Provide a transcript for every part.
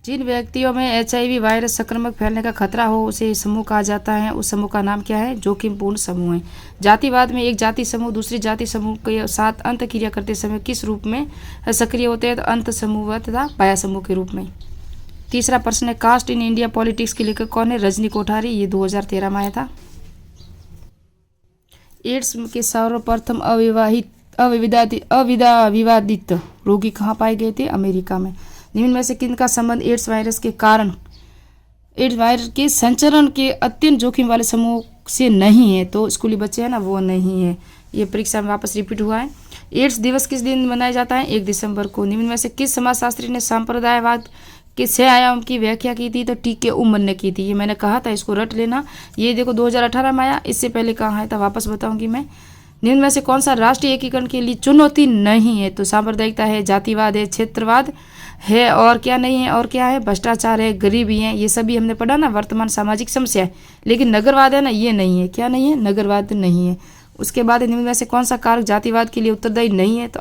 जिन व्यक्तियों में HIV virus संक्रमण फैलने का खतरा हो उसे समूह कहा जाता है। उस समूह का नाम क्या है? जोखिमपूर्ण समूह है। जातिवाद में एक जाति समूह दूसरी जाति समूह के साथ अंत क्रिया करते समय किस रूप में सक्रिय होते हैं? तो अंत समूह तथा पाया समूह के रूप में। तीसरा प्रश्न है, कास्ट इन इंडिया पॉलिटिक्स के लेखक कौन है? रजनी कोठारी। ये 2013 में आया था। एड्स के सर्वप्रथम अविवादित रोगी कहाँ पाए गए थे? अमेरिका में। निम्न में से किनका संबंध एड्स वायरस के कारण एड्स वायरस के संचरण के अत्यंत जोखिम वाले समूह से नहीं है? तो स्कूली बच्चे हैं ना, वो नहीं है। ये परीक्षा में वापस रिपीट हुआ है। एड्स दिवस किस दिन मनाया जाता है? 1 दिसंबर को। निम्न में से किस समाजशास्त्री ने सांप्रदायवाद के 6 आयाम की व्याख्या की थी? तो टी.के. उमन ने की थी। ये मैंने कहा था, इसको रट लेना। ये देखो 2018 में आया, इससे पहले कहाँ आया था वापस बताऊंगी मैं। निम्न में से कौन सा राष्ट्रीय एकीकरण के लिए चुनौती नहीं है? तो सांप्रदायिकता है, जातिवाद है, क्षेत्रवाद है, और क्या नहीं है? और क्या है? भ्रष्टाचार है, गरीबी है। ये सभी हमने पढ़ा ना, वर्तमान सामाजिक समस्या है। लेकिन नगरवाद है ना, ये नहीं है। क्या नहीं है? नगरवाद नहीं है। उसके बाद निम्न में से कौन सा कारक जातिवाद के लिए उत्तरदायी नहीं है? तो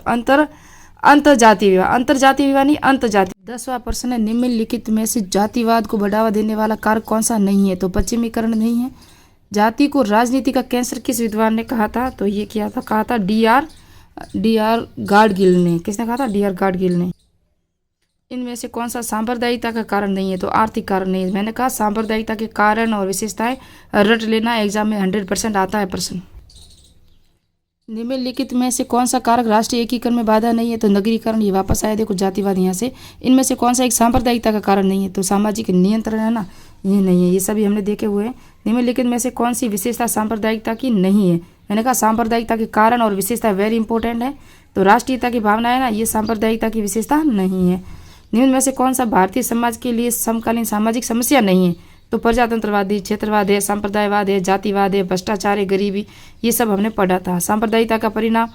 अंतर्जातीय विवाह। अंतर्जातीय विवाह नहीं, अंतर्जातीय। 10वां प्रश्न है, निम्नलिखित में से जातिवाद को बढ़ावा देने वाला कारक कौन सा नहीं है? तो पश्चिमीकरण नहीं है। जाति को राजनीति का कैंसर किस विद्वान ने कहा था? तो ये किया था, कहा था डी.आर. गाडगिल ने। किसने कहा था? डी.आर. गाडगिल ने। इनमें से कौन सा सांप्रदायिकता का कारण नहीं है? तो आर्थिक कारण नहीं है। मैंने कहा सांप्रदायिकता के कारण और विशेषताएं रट लेना, एग्जाम में 100% आता है प्रश्न। निम्नलिखित में से कौन सा कारक राष्ट्रीय एकीकरण में बाधा नहीं है? तो नगरीकरण। ये वापस आया, देखो जातिवाद यहाँ से। इनमें से कौन सा एक सांप्रदायिकता का कारण नहीं है? तो सामाजिक नियंत्रण है ना, ये नहीं है। ये सभी हमने देखे हुए हैं। निम्नलिखित में से कौन सी विशेषता सांप्रदायिकता की नहीं है? मैंने कहा सांप्रदायिकता के कारण और विशेषता वेरी इंपॉर्टेंट है। तो राष्ट्रीयता की भावना है ना, ये सांप्रदायिकता की विशेषता नहीं है। निम्न में से कौन सा भारतीय समाज के लिए समकालीन सामाजिक समस्या नहीं है? तो प्रजातंत्रवादी, क्षेत्रवाद है, सांप्रदायवाद है, जातिवाद है, भ्रष्टाचार है, गरीबी। ये सब हमने पढ़ा था। सांप्रदायिकता का परिणाम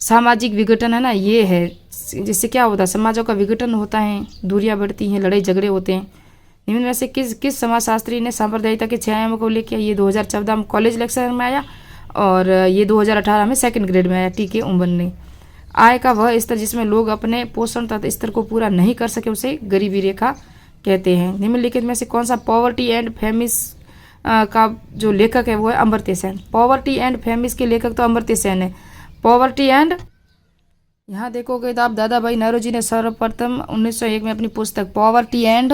सामाजिक विघटन है ना, ये है। जिससे क्या होता है? समाजों का विघटन होता है, दूरियां बढ़ती हैं, लड़ाई झगड़े होते हैं। निम्न में से किस समाजशास्त्री ने सांप्रदायिकता के 6 आयामों को लेकर? ये 2014 में कॉलेज लेक्चर में आया और ये 2018 में 2nd ग्रेड में आया, टी.के. उमन ने। आय का वह स्तर जिसमें लोग अपने पोषण तथा स्तर को पूरा नहीं कर सके उसे गरीबी रेखा कहते हैं। निम्नलिखित में से कौन सा पॉवर्टी एंड फेमिस का जो लेखक है वो है अमर्त्य सेन। पॉवर्टी एंड फेमिस के लेखक तो अमर्त्य सेन है। पॉवर्टी एंड, यहाँ देखोगे तो आप दादा भाई नौरोजी ने सर्वप्रथम 1901 में अपनी पुस्तक poverty and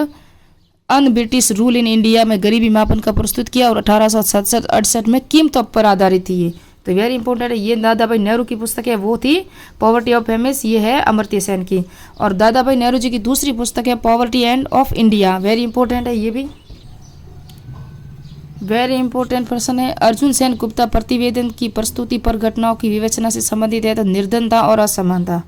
un British rule in India में गरीबी मापन का प्रस्तुत किया और 1867-68 में कीमतों पर आधारित थी ये। तो वेरी इंपॉर्टेंट है। ये दादा भाई नेहरू की पुस्तक है, वो थी पॉवर्टी ऑफ फेमिस, ये है अमर्त्य सेन की। और दादा भाई नेहरू जी की दूसरी पुस्तक है poverty end of India, very important है। ये भी वेरी इंपॉर्टेंट प्रश्न है। अर्जुन सेन गुप्ता प्रतिवेदन की प्रस्तुति पर घटनाओं की विवेचना से संबंधित है। तो निर्धनता और असमानता।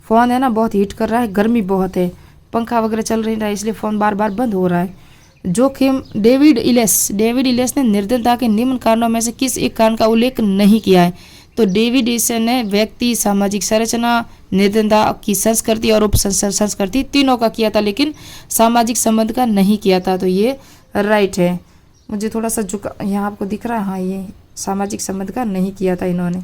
फोन है ना बहुत हीट कर रहा है, गर्मी बहुत है, पंखा वगैरह चल रही है, इसलिए फ़ोन बार बार बंद हो रहा है। जोखिम, डेविड इलेस ने निर्धनता के निम्न कारणों में से किस एक कारण का उल्लेख नहीं किया है? तो डेविड इलेस ने व्यक्ति, सामाजिक संरचना, निर्धनता की संस्कृति और उप संस्कृति तीनों का किया था, लेकिन सामाजिक संबंध का नहीं किया था। तो ये राइट है। मुझे थोड़ा सा झुका यहाँ आपको दिख रहा है, हाँ ये सामाजिक संबंध का नहीं किया था इन्होंने।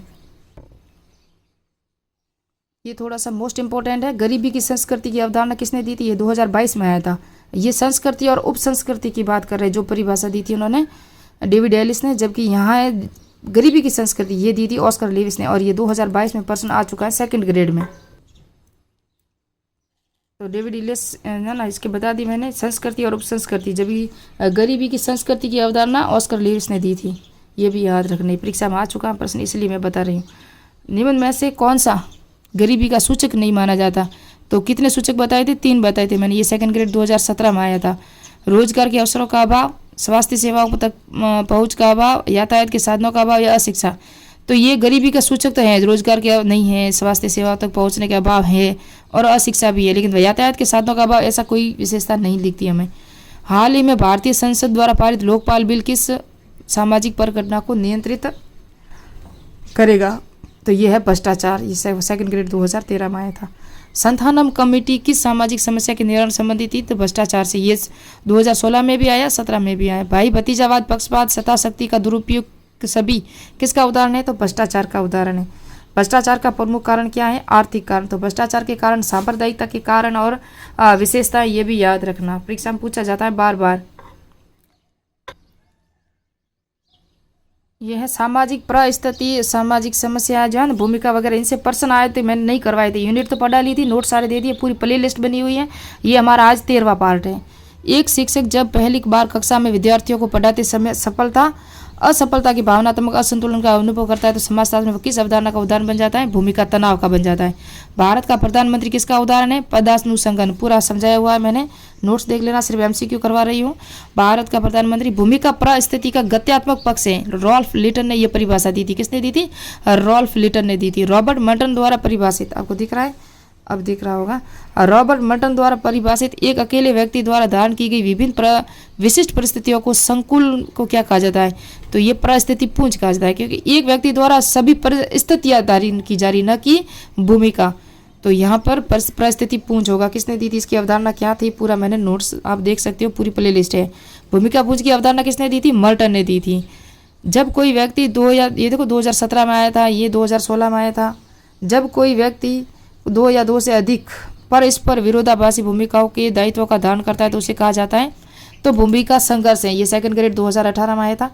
ये थोड़ा सा मोस्ट इंपॉर्टेंट है। गरीबी की संस्कृति की अवधारणा किसने दी थी? ये 2022 में आया था। ये संस्कृति और उप संस्कृति की बात कर रहे हैं, जो परिभाषा दी थी उन्होंने डेविड एलिस ने, जबकि यहाँ है गरीबी की संस्कृति, ये दी थी ऑस्कर लेविस ने। और ये 2022 में प्रश्न आ चुका है 2nd ग्रेड में। तो डेविड एलिस ना, इसके बता दी मैंने संस्कृति और उप संस्कृति, जबकि गरीबी की संस्कृति की अवधारणा ऑस्कर लेविस ने दी थी। ये भी याद रखना, परीक्षा में आ चुका है प्रश्न, इसलिए मैं बता रही हूँ। निम्न में से कौन सा गरीबी का सूचक नहीं माना जाता? तो कितने सूचक बताए थे? 3 बताए थे मैंने। ये 2nd ग्रेड 2017 में आया था। रोजगार के अवसरों का अभाव, स्वास्थ्य सेवाओं तक पहुंच का अभाव, यातायात के साधनों का अभाव या अशिक्षा। तो ये गरीबी का सूचक तो है, रोजगार के नहीं है, स्वास्थ्य सेवाओं तक पहुंचने का अभाव है और अशिक्षा भी है, लेकिन यातायात के साधनों का अभाव ऐसा कोई विशेषता नहीं दिखती हमें। हाल ही में भारतीय संसद द्वारा पारित लोकपाल बिल किस सामाजिक परिघटना को नियंत्रित करेगा? तो ये है भ्रष्टाचार। ये 2nd ग्रेड 2013 में आया था। संथानम कमेटी किस सामाजिक समस्या के निवारण संबंधी थी? तो भ्रष्टाचार से। ये 2016 में भी आया, 17 में भी आया। भाई भतीजावाद, पक्षपात, सत्ता शक्ति का दुरुपयोग सभी किसका उदाहरण है? तो भ्रष्टाचार का उदाहरण है। भ्रष्टाचार का प्रमुख कारण क्या है? आर्थिक कारण। तो भ्रष्टाचार के कारण, सांप्रदायिकता के कारण और विशेषताएं, ये भी याद रखना, परीक्षा में पूछा जाता है बार बार। यह है सामाजिक परिस्थिति, सामाजिक समस्या जो है ना, भूमिका वगैरह, इनसे प्रश्न आए थे, मैंने नहीं करवाए थे, यूनिट तो पढ़ा ली थी, नोट सारे दे दिए, पूरी प्ले लिस्ट बनी हुई है। ये हमारा आज 13वां पार्ट है। एक शिक्षक जब पहली बार कक्षा में विद्यार्थियों को पढ़ाते समय सफलता असफलता की भावनात्मक असंतुलन का अनुभव करता है तो समाजशास्त्र में किस अवधारणा का उदाहरण बन जाता है? भूमिका तनाव का बन जाता है। भारत का प्रधानमंत्री किसका उदाहरण है? पदानुसंगन। पूरा समझाया हुआ है मैंने, नोट्स देख लेना, सिर्फ एमसीक्यू करवा रही हूँ। भारत का प्रधानमंत्री भूमिका परिस्थिति का गत्यात्मक पक्ष है। रॉल्फ लिटन ने यह परिभाषा दी थी। किसने दी थी? रॉल्फ लिटन ने दी थी। रॉबर्ट मर्टन द्वारा परिभाषित, आपको दिख रहा है, अब दिख रहा होगा, रॉबर्ट मर्टन द्वारा परिभाषित एक अकेले व्यक्ति द्वारा धारण की गई विभिन्न विशिष्ट परिस्थितियों को संकुल को क्या कहा जाता है? तो ये परिस्थिति पूंज कहा जाता है, क्योंकि एक व्यक्ति द्वारा सभी परिस्थितियां धारण की जा रही, न कि भूमिका। तो यहाँ पर परिस्थिति पूंज होगा। किसने दी थी? इसकी अवधारणा क्या थी? पूरा मैंने नोट्स आप देख सकते हो, पूरी प्ले लिस्ट है। भूमिका पूंज की अवधारणा किसने दी थी? मर्टन ने दी थी। जब कोई व्यक्ति ये देखो 2017 में आया था, ये 2016 में आया था। जब कोई व्यक्ति 2 या 2 से अधिक परस्पर विरोधाभासी भूमिकाओं के दायित्व का धारण करता है तो उसे कहा जाता है तो भूमिका संघर्ष है। ये सेकंड ग्रेड 2018 में आया था।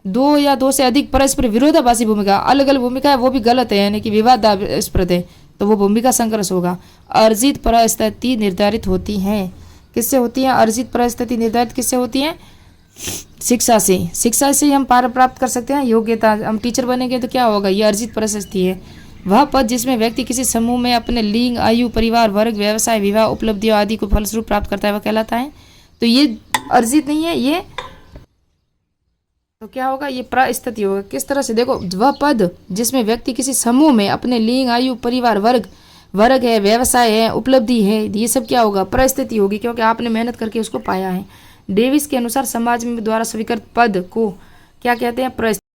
2 या 2 से अधिक परस्पर विरोधाभासी भूमिका, अलग अलग भूमिका है, वो भी गलत है, यानी कि विवादास्पद है, तो वो भूमिका संघर्ष होगा। अर्जित परिस्थिति निर्धारित होती हैं। किससे होती है? अर्जित परिस्थिति निर्धारित किससे होती है? शिक्षा से। शिक्षा से हम पार प्राप्त कर सकते हैं, योग्यता। हम टीचर बनेंगे तो क्या होगा? ये अर्जित परिस्थिति है। वह पद जिसमें व्यक्ति किसी समूह में अपने लिंग, आयु, परिवार, वर्ग, व्यवसाय, विवाह, उपलब्धियों आदि को फलस्वरूप प्राप्त करता है, वह कहलाता है। तो ये अर्जित नहीं है, ये तो क्या होगा? ये परिस्थिति होगा। किस तरह से? देखो, वह पद जिसमें व्यक्ति किसी समूह में अपने लिंग, आयु, परिवार, वर्ग है, व्यवसाय है, उपलब्धि है, ये सब क्या होगा? परिस्थिति होगी, क्योंकि आपने मेहनत करके उसको पाया है। डेविस के अनुसार समाज में द्वारा स्वीकृत पद को क्या कहते हैं? परिस्थिति।